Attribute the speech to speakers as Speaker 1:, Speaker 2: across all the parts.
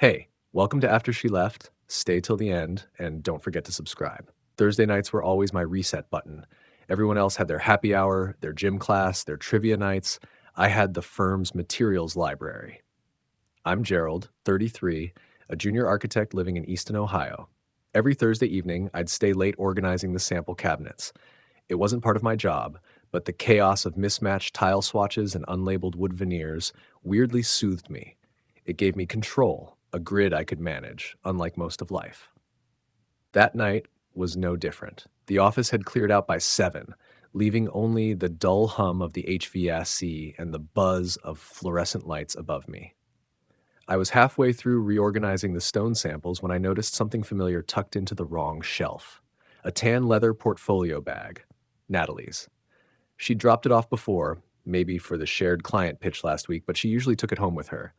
Speaker 1: Hey, welcome to After She Left. Stay till the end and don't forget to subscribe. Thursday nights were always my reset button. Everyone else had their happy hour, their gym class, their trivia nights. I had the firm's materials library. I'm Gerald, 33, a junior architect living in Easton, Ohio. Every Thursday evening, I'd stay late organizing the sample cabinets. It wasn't part of my job, but the chaos of mismatched tile swatches and unlabeled wood veneers weirdly soothed me. It gave me control, a grid I could manage, unlike most of life. That night was no different. The office had cleared out by 7, leaving only the dull hum of the HVAC and the buzz of fluorescent lights above me. I was halfway through reorganizing the stone samples when I noticed something familiar tucked into the wrong shelf. A tan leather portfolio bag. Natalie's. She'd dropped it off before, maybe for the shared client pitch last week, but she usually took it home with her.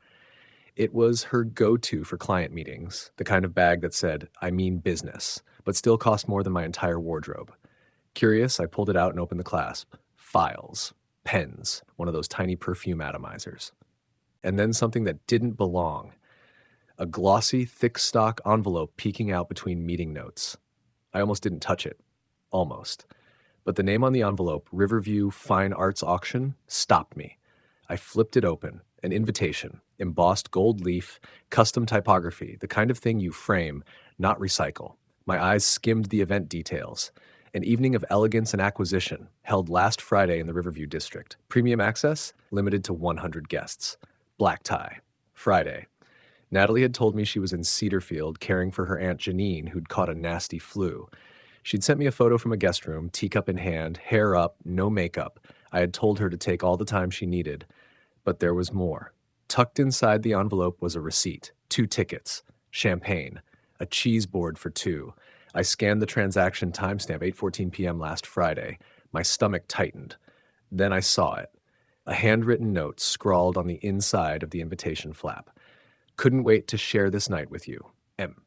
Speaker 1: It was her go-to for client meetings, the kind of bag that said, "I mean business," but still cost more than my entire wardrobe. Curious, I pulled it out and opened the clasp. Files. Pens. One of those tiny perfume atomizers. And then something that didn't belong. A glossy, thick stock envelope peeking out between meeting notes. I almost didn't touch it. Almost. But the name on the envelope, Riverview Fine Arts Auction, stopped me. I flipped it open. An invitation, embossed gold leaf, custom typography, the kind of thing you frame, not recycle. My eyes skimmed the event details. An evening of elegance and acquisition, held last Friday in the Riverview district. Premium access, limited to 100 guests. Black tie. Friday. Natalie had told me she was in Cedarfield caring for her Aunt Janine, who'd caught a nasty flu. She'd sent me a photo from a guest room, teacup in hand, hair up, no makeup. I had told her to take all the time she needed. But there was more. Tucked inside the envelope was a receipt, 2 tickets, champagne, a cheese board for 2. I scanned the transaction timestamp, 8:14 p.m. last Friday. My stomach tightened. Then I saw it. A handwritten note scrawled on the inside of the invitation flap. Couldn't wait to share this night with you. M.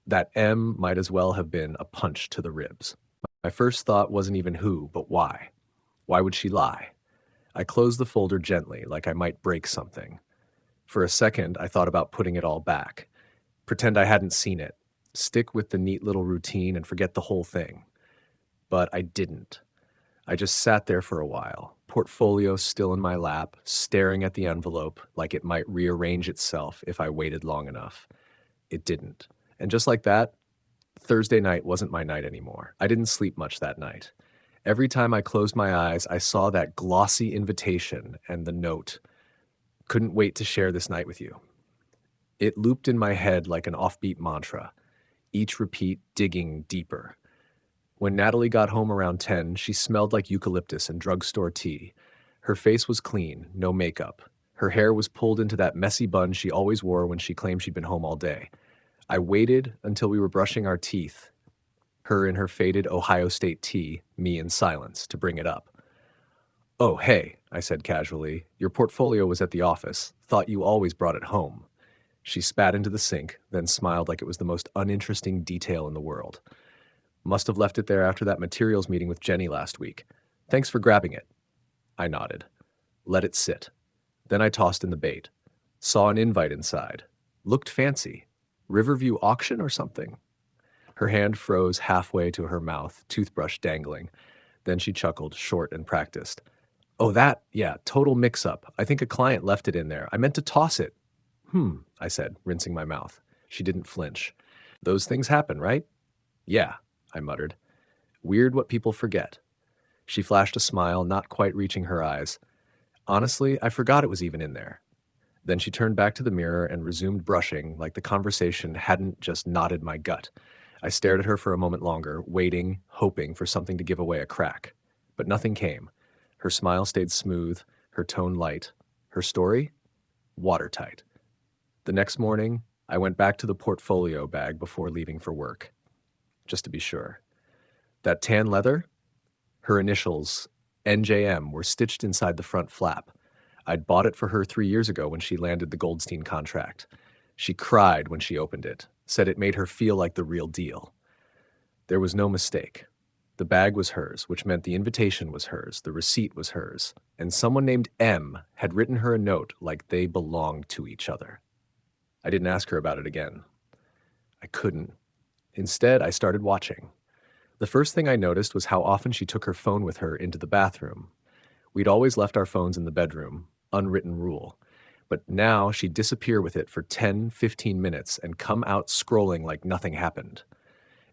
Speaker 1: That M might as well have been a punch to the ribs. My first thought wasn't even who, but why. Why would she lie? I closed the folder gently, like I might break something. For a second, I thought about putting it all back. Pretend I hadn't seen it. Stick with the neat little routine and forget the whole thing. But I didn't. I just sat there for a while, portfolio still in my lap, staring at the envelope like it might rearrange itself if I waited long enough. It didn't. And just like that, Thursday night wasn't my night anymore. I didn't sleep much that night. Every time I closed my eyes, I saw that glossy invitation and the note. Couldn't wait to share this night with you. It looped in my head like an offbeat mantra, each repeat digging deeper. When Natalie got home around 10, she smelled like eucalyptus and drugstore tea. Her face was clean, no makeup. Her hair was pulled into that messy bun she always wore when she claimed she'd been home all day. I waited until we were brushing our teeth, her in her faded Ohio State tee, me in silence, to bring it up. "Oh, hey," I said casually, "your portfolio was at the office. Thought you always brought it home." She spat into the sink, then smiled like it was the most uninteresting detail in the world. "Must have left it there after that materials meeting with Jenny last week. Thanks for grabbing it." I nodded. Let it sit. Then I tossed in the bait. Saw an invite inside. Looked fancy. Riverview auction or something? Her hand froze halfway to her mouth, toothbrush dangling. Then she chuckled, short and practiced. "Oh, that, yeah, total mix-up. I think a client left it in there. I meant to toss it." I said, rinsing my mouth. She didn't flinch. "Those things happen, right?" "Yeah," I muttered. "Weird what people forget." She flashed a smile, not quite reaching her eyes. "Honestly, I forgot it was even in there." Then she turned back to the mirror and resumed brushing like the conversation hadn't just knotted my gut. I stared at her for a moment longer, waiting, hoping for something to give away a crack. But nothing came. Her smile stayed smooth, her tone light. Her story? Watertight. The next morning, I went back to the portfolio bag before leaving for work. Just to be sure. That tan leather? Her initials, NJM, were stitched inside the front flap. I'd bought it for her 3 years ago when she landed the Goldstein contract. She cried when she opened it, said it made her feel like the real deal. There was no mistake. The bag was hers, which meant the invitation was hers, the receipt was hers, and someone named M had written her a note like they belonged to each other. I didn't ask her about it again. I couldn't. Instead, I started watching. The first thing I noticed was how often she took her phone with her into the bathroom. We'd always left our phones in the bedroom, unwritten rule. But now she'd disappear with it for 10, 15 minutes and come out scrolling like nothing happened.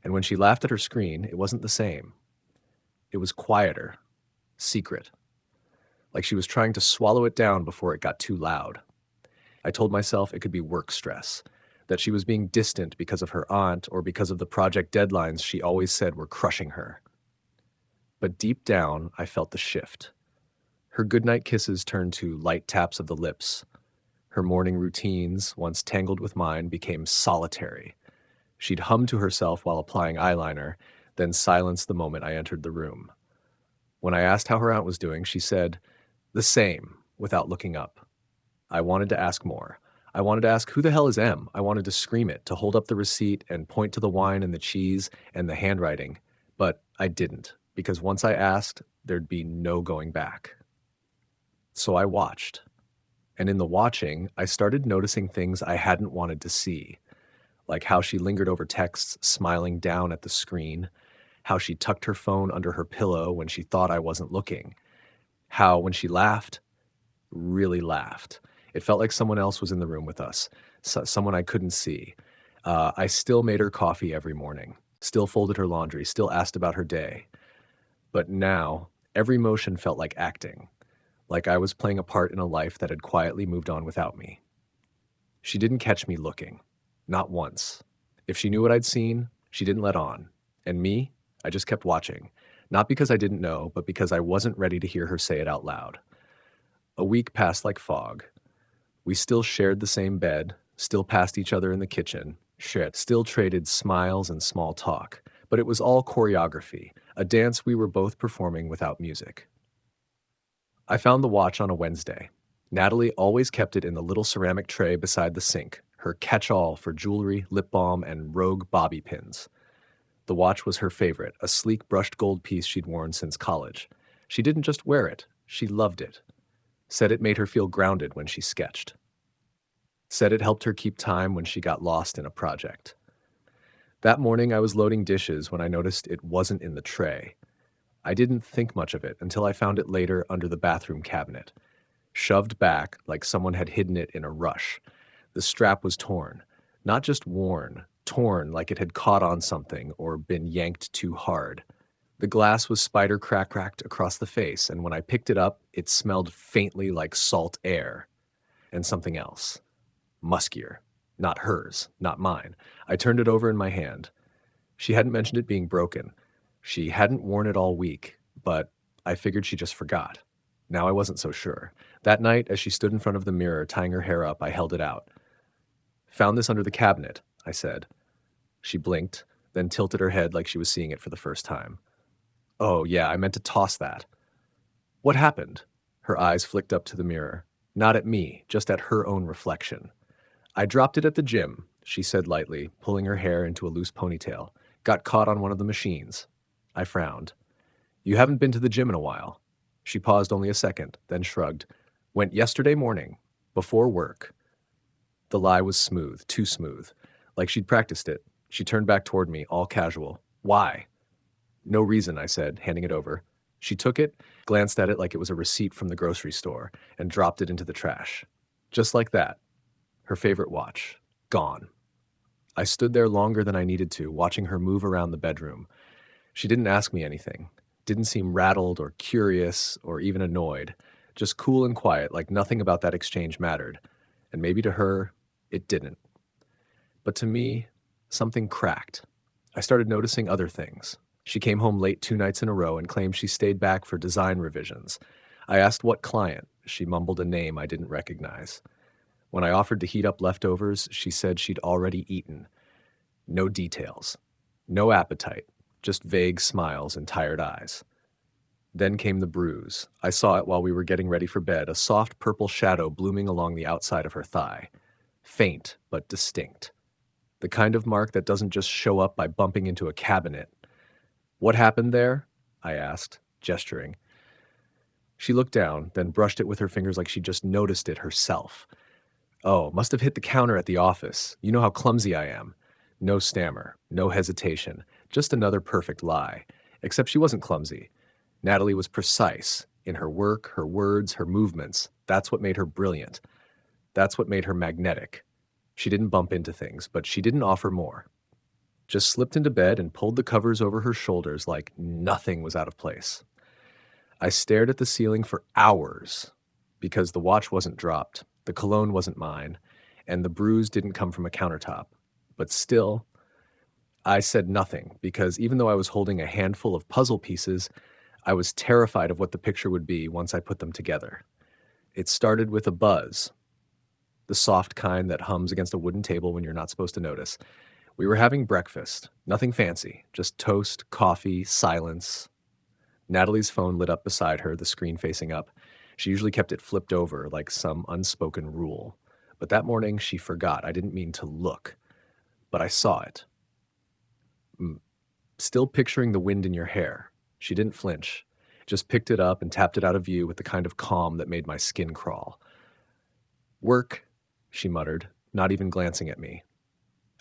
Speaker 1: And when she laughed at her screen, it wasn't the same. It was quieter, secret, like she was trying to swallow it down before it got too loud. I told myself it could be work stress, that she was being distant because of her aunt or because of the project deadlines she always said were crushing her. But deep down, I felt the shift. Her goodnight kisses turned to light taps of the lips. Her morning routines, once tangled with mine, became solitary. She'd hum to herself while applying eyeliner, then silence the moment I entered the room. When I asked how her aunt was doing, she said, "The same," without looking up. I wanted to ask more. I wanted to ask, who the hell is M? I wanted to scream it, to hold up the receipt and point to the wine and the cheese and the handwriting. But I didn't, because once I asked, there'd be no going back. So I watched. And in the watching, I started noticing things I hadn't wanted to see, like how she lingered over texts, smiling down at the screen, how she tucked her phone under her pillow when she thought I wasn't looking, how when she laughed, really laughed, it felt like someone else was in the room with us, someone I couldn't see. I still made her coffee every morning, still folded her laundry, still asked about her day. But now, every motion felt like acting, like I was playing a part in a life that had quietly moved on without me. She didn't catch me looking, not once. If she knew what I'd seen, she didn't let on. And me, I just kept watching, not because I didn't know, but because I wasn't ready to hear her say it out loud. A week passed like fog. We still shared the same bed, still passed each other in the kitchen, still traded smiles and small talk, but it was all choreography, a dance we were both performing without music. I found the watch on a Wednesday. Natalie always kept it in the little ceramic tray beside the sink, her catch-all for jewelry, lip balm, and rogue bobby pins. The watch was her favorite, a sleek brushed gold piece she'd worn since college. She didn't just wear it, she loved it. Said it made her feel grounded when she sketched. Said it helped her keep time when she got lost in a project. That morning I was loading dishes when I noticed it wasn't in the tray. I didn't think much of it until I found it later under the bathroom cabinet. Shoved back like someone had hidden it in a rush. The strap was torn. Not just worn, torn like it had caught on something or been yanked too hard. The glass was spider cracked across the face, and when I picked it up, it smelled faintly like salt air. And something else. Muskier. Not hers, not mine. I turned it over in my hand. She hadn't mentioned it being broken. She hadn't worn it all week, but I figured she just forgot. Now I wasn't so sure. That night, as she stood in front of the mirror tying her hair up, I held it out. "Found this under the cabinet," I said. She blinked, then tilted her head like she was seeing it for the first time. "Oh, yeah, I meant to toss that." "What happened?" Her eyes flicked up to the mirror. Not at me, just at her own reflection. "I dropped it at the gym," she said lightly, pulling her hair into a loose ponytail. "Got caught on one of the machines." I frowned. "You haven't been to the gym in a while." She paused only a second, then shrugged. "Went yesterday morning, before work." The lie was smooth, too smooth. Like she'd practiced it. She turned back toward me, all casual. "Why?" "No reason," I said, handing it over. She took it, glanced at it like it was a receipt from the grocery store, and dropped it into the trash. Just like that. Her favorite watch. Gone. I stood there longer than I needed to, watching her move around the bedroom. She didn't ask me anything. Didn't seem rattled or curious or even annoyed. Just cool and quiet, like nothing about that exchange mattered. And maybe to her, it didn't. But to me, something cracked. I started noticing other things. She came home late 2 nights in a row and claimed she stayed back for design revisions. I asked what client. She mumbled a name I didn't recognize. When I offered to heat up leftovers, she said she'd already eaten. No details. No appetite. Just vague smiles and tired eyes. Then came the bruise. I saw it while we were getting ready for bed, a soft purple shadow blooming along the outside of her thigh. Faint, but distinct. The kind of mark that doesn't just show up by bumping into a cabinet. "What happened there?" I asked, gesturing. She looked down, then brushed it with her fingers like she just noticed it herself. Oh, must have hit the counter at the office. You know how clumsy I am. No stammer, no hesitation, just another perfect lie. Except she wasn't clumsy. Natalie was precise in her work, her words, her movements. That's what made her brilliant. That's what made her magnetic. She didn't bump into things, but she didn't offer more. Just slipped into bed and pulled the covers over her shoulders like nothing was out of place. I stared at the ceiling for hours because the watch wasn't dropped, the cologne wasn't mine, and the bruise didn't come from a countertop. But still, I said nothing because even though I was holding a handful of puzzle pieces, I was terrified of what the picture would be once I put them together. It started with a buzz, the soft kind that hums against a wooden table when you're not supposed to notice. We were having breakfast, nothing fancy, just toast, coffee, silence. Natalie's phone lit up beside her, the screen facing up. She usually kept it flipped over like some unspoken rule. But that morning she forgot. I didn't mean to look, but I saw it. Still picturing the wind in your hair. She didn't flinch, just picked it up and tapped it out of view with the kind of calm that made my skin crawl. Work, she muttered, not even glancing at me.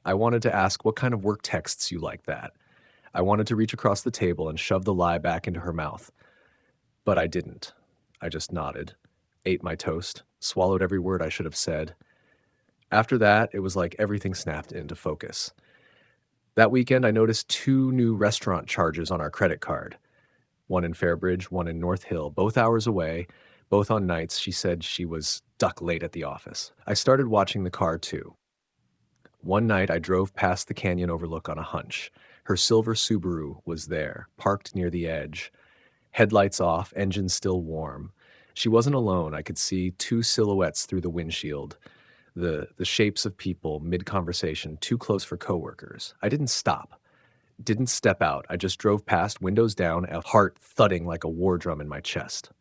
Speaker 1: I wanted to ask what kind of work texts you like that. I wanted to reach across the table and shove the lie back into her mouth. But I didn't. I just nodded, ate my toast, swallowed every word I should have said. After that, it was like everything snapped into focus. That weekend, I noticed 2 new restaurant charges on our credit card. One in Fairbridge, one in North Hill, both hours away, both on nights she said she was stuck late at the office. I started watching the car too. One night I drove past the canyon overlook on a hunch. Her silver Subaru was there, parked near the edge. Headlights off, engine still warm. She wasn't alone. I could see 2 silhouettes through the windshield. The shapes of people mid-conversation, too close for coworkers. I didn't stop. Didn't step out. I just drove past, windows down, a heart thudding like a war drum in my chest.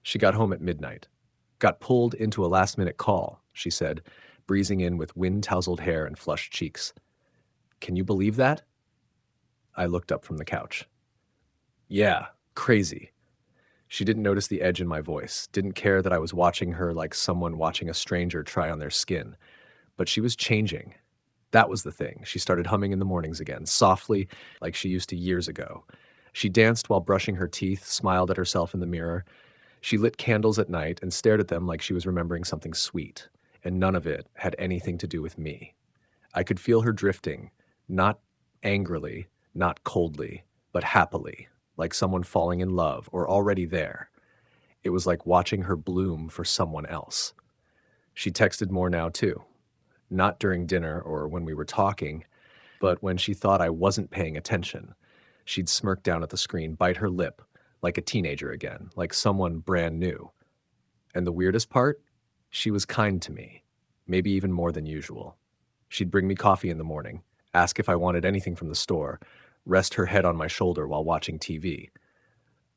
Speaker 1: She got home at midnight. Got pulled into a last-minute call, she said, breezing in with wind-tousled hair and flushed cheeks. Can you believe that? I looked up from the couch. Yeah, crazy. She didn't notice the edge in my voice, didn't care that I was watching her like someone watching a stranger try on their skin. But she was changing. That was the thing. She started humming in the mornings again, softly, like she used to years ago. She danced while brushing her teeth, smiled at herself in the mirror. She lit candles at night and stared at them like she was remembering something sweet, and none of it had anything to do with me. I could feel her drifting, not angrily, not coldly, but happily, like someone falling in love or already there. It was like watching her bloom for someone else. She texted more now, too. Not during dinner or when we were talking, but when she thought I wasn't paying attention. She'd smirk down at the screen, bite her lip, like a teenager again, like someone brand new. And the weirdest part? She was kind to me, maybe even more than usual. She'd bring me coffee in the morning, ask if I wanted anything from the store, rest her head on my shoulder while watching TV.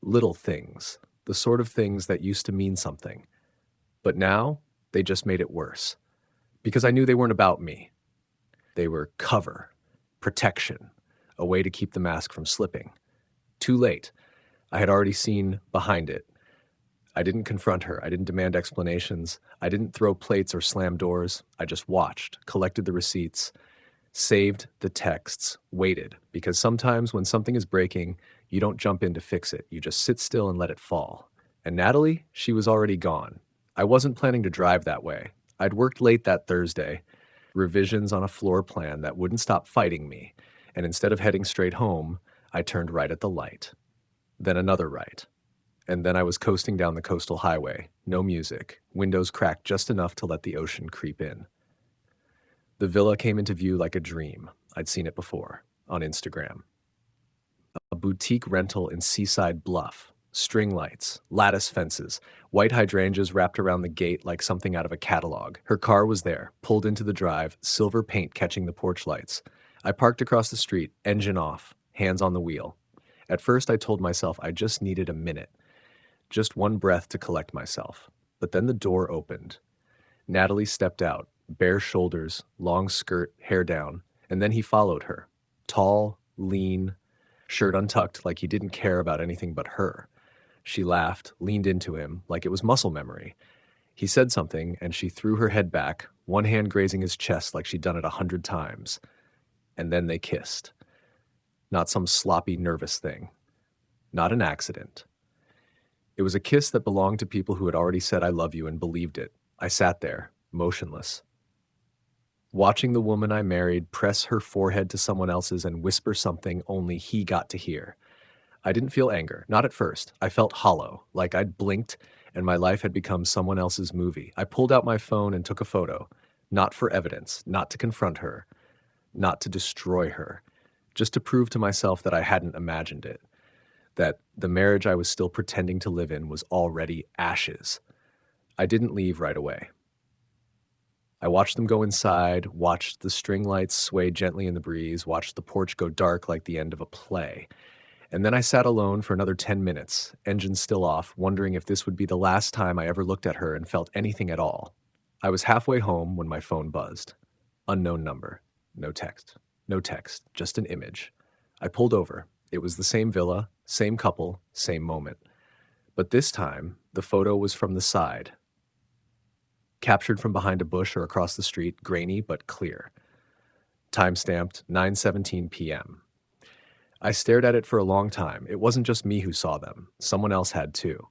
Speaker 1: Little things, the sort of things that used to mean something. But now, they just made it worse. Because I knew they weren't about me. They were cover, protection, a way to keep the mask from slipping. Too late. I had already seen behind it. I didn't confront her. I didn't demand explanations. I didn't throw plates or slam doors. I just watched, collected the receipts, saved the texts, waited. Because sometimes when something is breaking, you don't jump in to fix it. You just sit still and let it fall. And Natalie, she was already gone. I wasn't planning to drive that way. I'd worked late that Thursday, revisions on a floor plan that wouldn't stop fighting me, and instead of heading straight home, I turned right at the light. Then another right. And then I was coasting down the coastal highway, no music, windows cracked just enough to let the ocean creep in. The villa came into view like a dream. I'd seen it before, on Instagram. A boutique rental in Seaside Bluff. String lights, lattice fences, white hydrangeas wrapped around the gate like something out of a catalog. Her car was there, pulled into the drive, silver paint catching the porch lights. I parked across the street, engine off, hands on the wheel. At first I told myself I just needed a minute, just one breath to collect myself. But then the door opened. Natalie stepped out, bare shoulders, long skirt, hair down, and then he followed her. Tall, lean, shirt untucked like he didn't care about anything but her. She laughed, leaned into him like it was muscle memory. He said something, and she threw her head back, one hand grazing his chest like she'd done it 100 times. And then they kissed. Not some sloppy, nervous thing. Not an accident. It was a kiss that belonged to people who had already said I love you and believed it. I sat there, motionless, watching the woman I married press her forehead to someone else's and whisper something only he got to hear. I didn't feel anger, not at first. I felt hollow, like I'd blinked and my life had become someone else's movie. I pulled out my phone and took a photo, not for evidence, not to confront her, not to destroy her, just to prove to myself that I hadn't imagined it, that the marriage I was still pretending to live in was already ashes. I didn't leave right away. I watched them go inside, watched the string lights sway gently in the breeze, watched the porch go dark like the end of a play. And then I sat alone for another 10 minutes, engine still off, wondering if this would be the last time I ever looked at her and felt anything at all. I was halfway home when my phone buzzed. Unknown number. No text. No text. Just an image. I pulled over. It was the same villa, same couple, same moment. But this time, the photo was from the side. Captured from behind a bush or across the street, grainy but clear. Time-stamped 9:17 p.m. I stared at it for a long time. It wasn't just me who saw them. Someone else had too.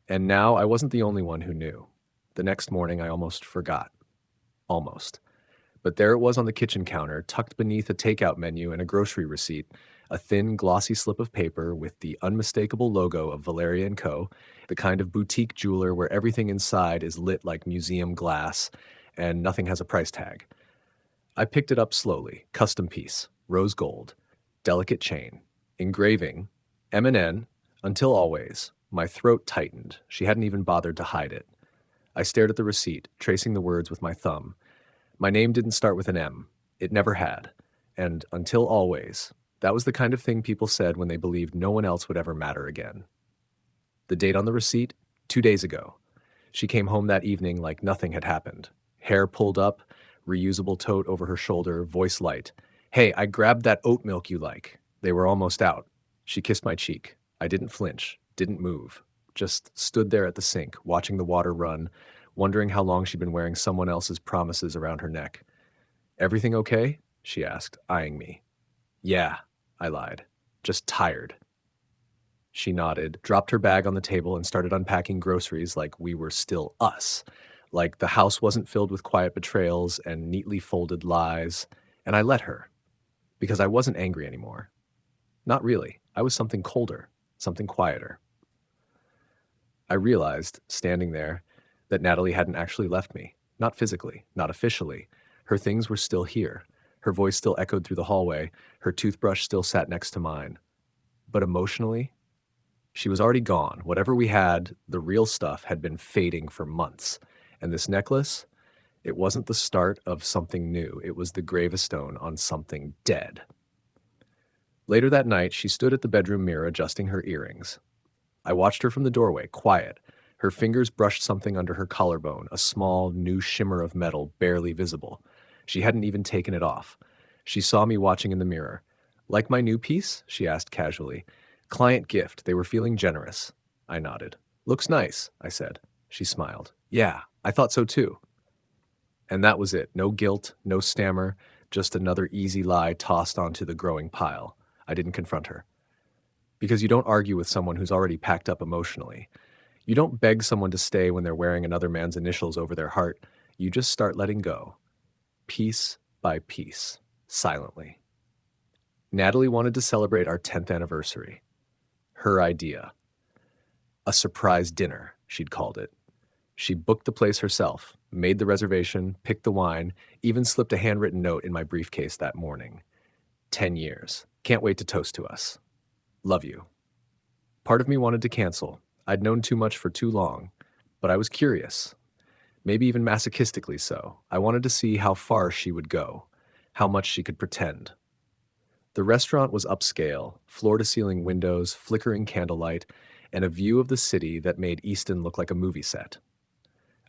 Speaker 1: And now I wasn't the only one who knew. The next morning, I almost forgot. Almost. But there it was on the kitchen counter, tucked beneath a takeout menu and a grocery receipt, a thin, glossy slip of paper with the unmistakable logo of Valeria & Co., the kind of boutique jeweler where everything inside is lit like museum glass and nothing has a price tag. I picked it up slowly. Custom piece, rose gold, delicate chain, engraving, M&N, until always. My throat tightened. She hadn't even bothered to hide it. I stared at the receipt, tracing the words with my thumb. My name didn't start with an M. It never had. And until always, that was the kind of thing people said when they believed no one else would ever matter again. The date on the receipt? 2 days ago. She came home that evening like nothing had happened. Hair pulled up, reusable tote over her shoulder, voice light. Hey, I grabbed that oat milk you like. They were almost out. She kissed my cheek. I didn't flinch, didn't move. Just stood there at the sink, watching the water run, wondering how long she'd been wearing someone else's promises around her neck. Everything okay? She asked, eyeing me. Yeah, I lied. Just tired. She nodded, dropped her bag on the table and started unpacking groceries like we were still us. Like the house wasn't filled with quiet betrayals and neatly folded lies. And I let her. Because I wasn't angry anymore. Not really. I was something colder, something quieter. I realized, standing there, that Natalie hadn't actually left me. Not physically, not officially. Her things were still here. Her voice still echoed through the hallway. Her toothbrush still sat next to mine. But emotionally, she was already gone. Whatever we had, the real stuff, had been fading for months. And this necklace, it wasn't the start of something new. It was the gravestone on something dead. Later that night, she stood at the bedroom mirror adjusting her earrings. I watched her from the doorway, quiet. Her fingers brushed something under her collarbone, a small, new shimmer of metal, barely visible. She hadn't even taken it off. She saw me watching in the mirror. Like my new piece? She asked casually. Client gift. They were feeling generous. I nodded. Looks nice, I said. She smiled. Yeah, I thought so too. And that was it. No guilt, no stammer, just another easy lie tossed onto the growing pile. I didn't confront her. Because you don't argue with someone who's already packed up emotionally. You don't beg someone to stay when they're wearing another man's initials over their heart. You just start letting go. Piece by piece. Silently. Natalie wanted to celebrate our 10th anniversary. Her idea. A surprise dinner, she'd called it. She booked the place herself, made the reservation, picked the wine, even slipped a handwritten note in my briefcase that morning. 10 years. Can't wait to toast to us. Love you. Part of me wanted to cancel. I'd known too much for too long, but I was curious. Maybe even masochistically so. I wanted to see how far she would go, how much she could pretend. The restaurant was upscale, floor-to-ceiling windows, flickering candlelight, and a view of the city that made Easton look like a movie set.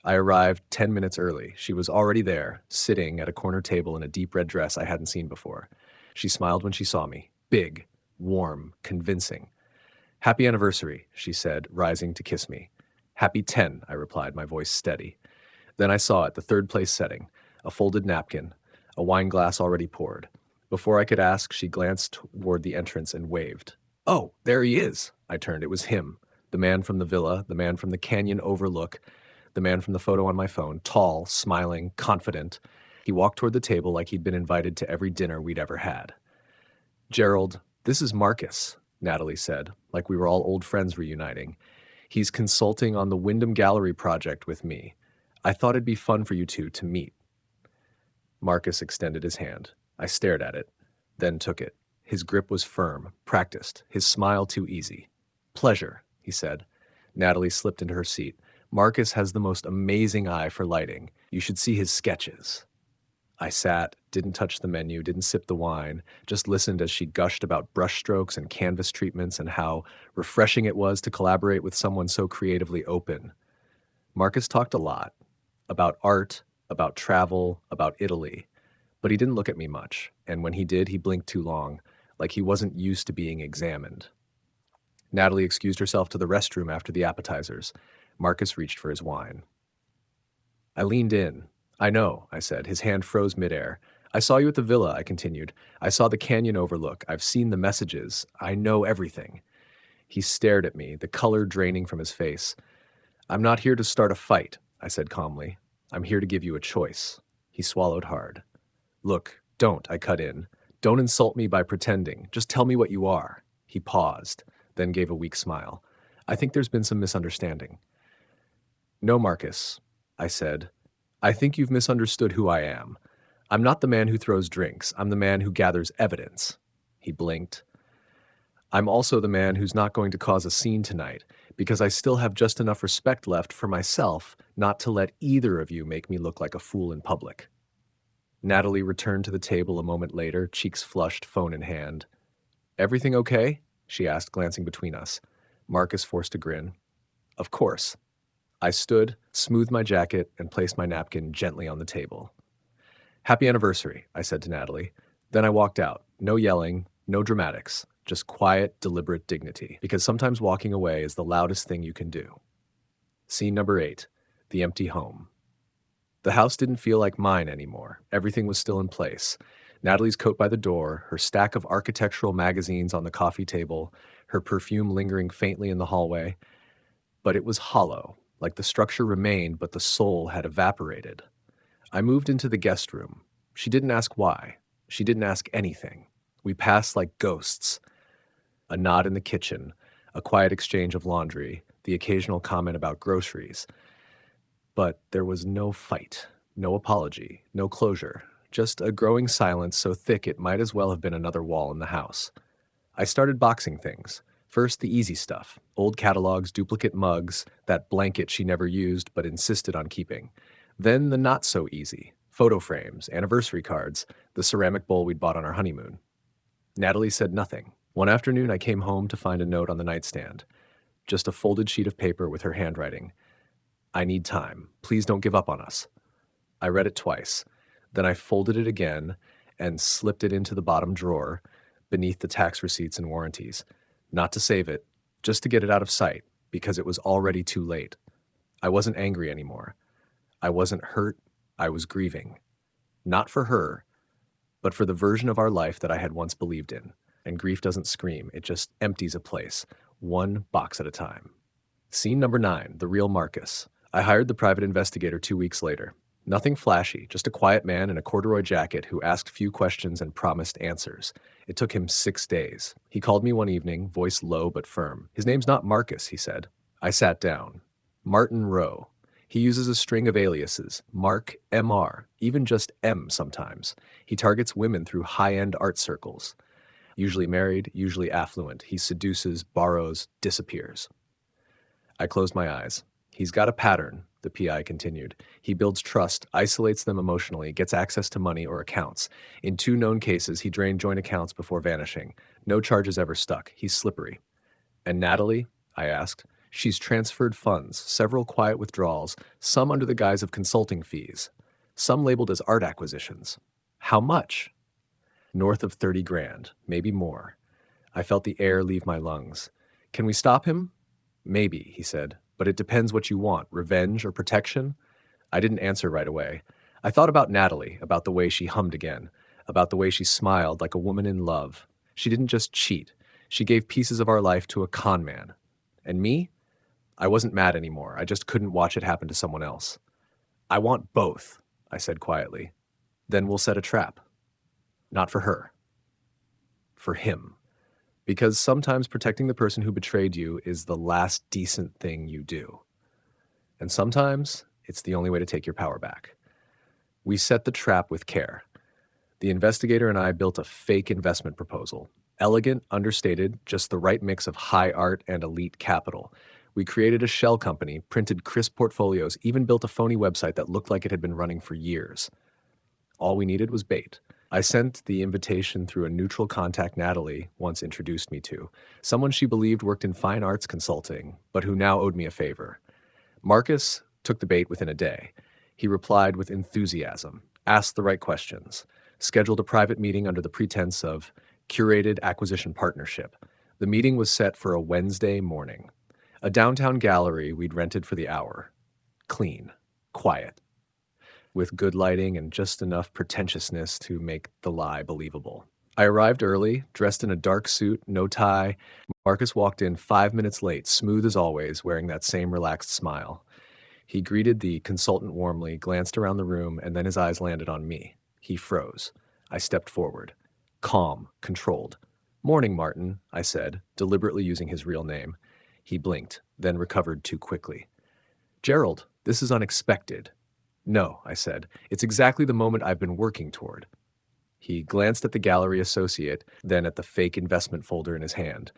Speaker 1: I arrived 10 minutes early. She was already there, sitting at a corner table in a deep red dress I hadn't seen before. She smiled when she saw me. Big, warm, convincing. Happy anniversary, she said, rising to kiss me. Happy 10, I replied, my voice steady. Then I saw it, the third place setting, a folded napkin, a wine glass already poured. Before I could ask, she glanced toward the entrance and waved. Oh, there he is! I turned. It was him. The man from the villa, the man from the canyon overlook, the man from the photo on my phone, tall, smiling, confident. He walked toward the table like he'd been invited to every dinner we'd ever had. Gerald, this is Marcus, Natalie said, like we were all old friends reuniting. He's consulting on the Wyndham Gallery project with me. I thought it'd be fun for you two to meet. Marcus extended his hand. I stared at it, then took it. His grip was firm, practiced, his smile too easy. Pleasure, he said. Natalie slipped into her seat. Marcus has the most amazing eye for lighting. You should see his sketches. I sat, didn't touch the menu, didn't sip the wine, just listened as she gushed about brushstrokes and canvas treatments and how refreshing it was to collaborate with someone so creatively open. Marcus talked a lot, about art, about travel, about Italy, but he didn't look at me much, and when he did, he blinked too long, like he wasn't used to being examined. Natalie excused herself to the restroom after the appetizers. Marcus reached for his wine. I leaned in. I know, I said. His hand froze midair. I saw you at the villa, I continued. I saw the canyon overlook. I've seen the messages. I know everything. He stared at me, the color draining from his face. I'm not here to start a fight, I said calmly. I'm here to give you a choice. He swallowed hard. Look, don't, I cut in. Don't insult me by pretending. Just tell me what you are. He paused, then gave a weak smile. I think there's been some misunderstanding. No, Marcus, I said. I think you've misunderstood who I am. I'm not the man who throws drinks. I'm the man who gathers evidence. He blinked. I'm also the man who's not going to cause a scene tonight, because I still have just enough respect left for myself not to let either of you make me look like a fool in public. Natalie returned to the table a moment later, cheeks flushed, phone in hand. Everything okay? She asked, glancing between us. Marcus forced a grin. Of course. I stood, smoothed my jacket, and placed my napkin gently on the table. Happy anniversary, I said to Natalie. Then I walked out. No yelling, no dramatics, just quiet, deliberate dignity, because sometimes walking away is the loudest thing you can do. Scene number 8, the empty home. The house didn't feel like mine anymore. Everything was still in place. Natalie's coat by the door, her stack of architectural magazines on the coffee table, her perfume lingering faintly in the hallway. But it was hollow, like the structure remained, but the soul had evaporated. I moved into the guest room. She didn't ask why. She didn't ask anything. We passed like ghosts. A nod in the kitchen, a quiet exchange of laundry, the occasional comment about groceries. But there was no fight, no apology, no closure, just a growing silence so thick it might as well have been another wall in the house. I started boxing things. First, the easy stuff, old catalogs, duplicate mugs, that blanket she never used but insisted on keeping. Then the not so easy, photo frames, anniversary cards, the ceramic bowl we'd bought on our honeymoon. Natalie said nothing. One afternoon, I came home to find a note on the nightstand. Just a folded sheet of paper with her handwriting. I need time. Please don't give up on us. I read it twice. Then I folded it again and slipped it into the bottom drawer beneath the tax receipts and warranties. Not to save it, just to get it out of sight, because it was already too late. I wasn't angry anymore. I wasn't hurt. I was grieving. Not for her, but for the version of our life that I had once believed in. And grief doesn't scream, it just empties a place, one box at a time. Scene number 9, the real Marcus. I hired the private investigator 2 weeks later. Nothing flashy, just a quiet man in a corduroy jacket who asked few questions and promised answers. It took him 6 days. He called me one evening, voice low but firm. His name's not Marcus, he said. I sat down. Martin Rowe. He uses a string of aliases, Mark, MR, even just M sometimes. He targets women through high-end art circles. Usually married, usually affluent. He seduces, borrows, disappears. I closed my eyes. He's got a pattern, the PI continued. He builds trust, isolates them emotionally, gets access to money or accounts. In 2 known cases, he drained joint accounts before vanishing. No charges ever stuck. He's slippery. And Natalie? I asked. She's transferred funds, several quiet withdrawals, some under the guise of consulting fees, some labeled as art acquisitions. How much? North of 30 grand, maybe more. I felt the air leave my lungs. Can we stop him? Maybe, he said. But it depends what you want, revenge or protection? I didn't answer right away. I thought about Natalie, about the way she hummed again, about the way she smiled like a woman in love. She didn't just cheat. She gave pieces of our life to a con man. And me? I wasn't mad anymore. I just couldn't watch it happen to someone else. I want both, I said quietly. Then we'll set a trap. Not for her. For him. Because sometimes protecting the person who betrayed you is the last decent thing you do. And sometimes it's the only way to take your power back. We set the trap with care. The investigator and I built a fake investment proposal. Elegant, understated, just the right mix of high art and elite capital. We created a shell company, printed crisp portfolios, even built a phony website that looked like it had been running for years. All we needed was bait. I sent the invitation through a neutral contact Natalie once introduced me to, someone she believed worked in fine arts consulting, but who now owed me a favor. Marcus took the bait within a day. He replied with enthusiasm, asked the right questions, scheduled a private meeting under the pretense of curated acquisition partnership. The meeting was set for a Wednesday morning. A downtown gallery we'd rented for the hour. Clean, quiet, with good lighting and just enough pretentiousness to make the lie believable. I arrived early, dressed in a dark suit, no tie. Marcus walked in 5 minutes late, smooth as always, wearing that same relaxed smile. He greeted the consultant warmly, glanced around the room, and then his eyes landed on me. He froze. I stepped forward. Calm, controlled. "Morning, Martin," I said, deliberately using his real name. He blinked, then recovered too quickly. "Gerald, this is unexpected." "No," I said. "It's exactly the moment I've been working toward." He glanced at the gallery associate, then at the fake investment folder in his hand.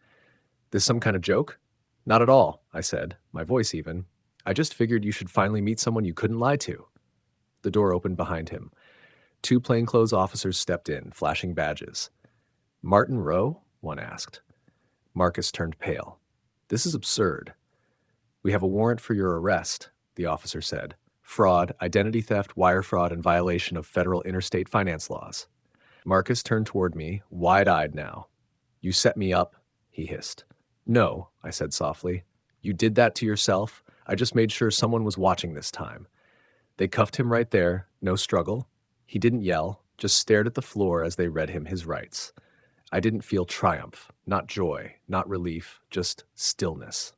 Speaker 1: "This some kind of joke?" "Not at all," I said, my voice even. "I just figured you should finally meet someone you couldn't lie to." The door opened behind him. 2 plainclothes officers stepped in, flashing badges. "Martin Rowe?" one asked. Marcus turned pale. "This is absurd." "We have a warrant for your arrest," the officer said. "Fraud, identity theft, wire fraud, and violation of federal interstate finance laws." Marcus turned toward me, wide-eyed now. "You set me up," he hissed. "No," I said softly. "You did that to yourself. I just made sure someone was watching this time." They cuffed him right there, no struggle. He didn't yell, just stared at the floor as they read him his rights. I didn't feel triumph, not joy, not relief, just stillness.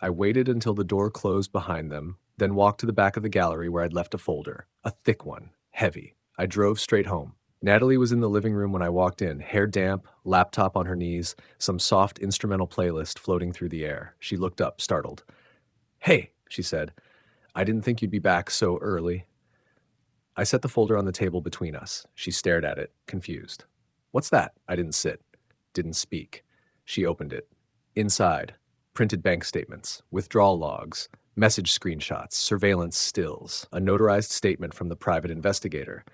Speaker 1: I waited until the door closed behind them, then walked to the back of the gallery where I'd left a folder, a thick one, heavy. I drove straight home. Natalie was in the living room when I walked in, hair damp, laptop on her knees, some soft instrumental playlist floating through the air. She looked up, startled. "Hey," she said. "I didn't think you'd be back so early." I set the folder on the table between us. She stared at it, confused. "What's that?" I didn't sit, didn't speak. She opened it. Inside, printed bank statements, withdrawal logs, message screenshots, surveillance stills, a notarized statement from the private investigator,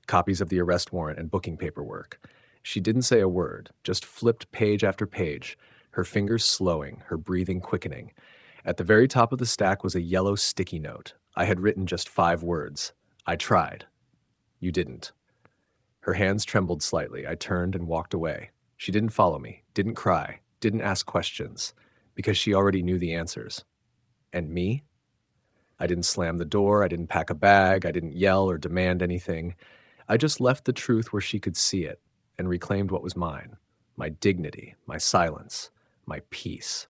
Speaker 1: copies of the arrest warrant and booking paperwork. She didn't say a word, just flipped page after page, her fingers slowing, her breathing quickening. At the very top of the stack was a yellow sticky note. I had written just 5 words. "I tried. You didn't." Her hands trembled slightly. I turned and walked away. She didn't follow me, didn't cry, didn't ask questions, because she already knew the answers. And me? I didn't slam the door, I didn't pack a bag, I didn't yell or demand anything. I just left the truth where she could see it and reclaimed what was mine. My dignity, my silence, my peace.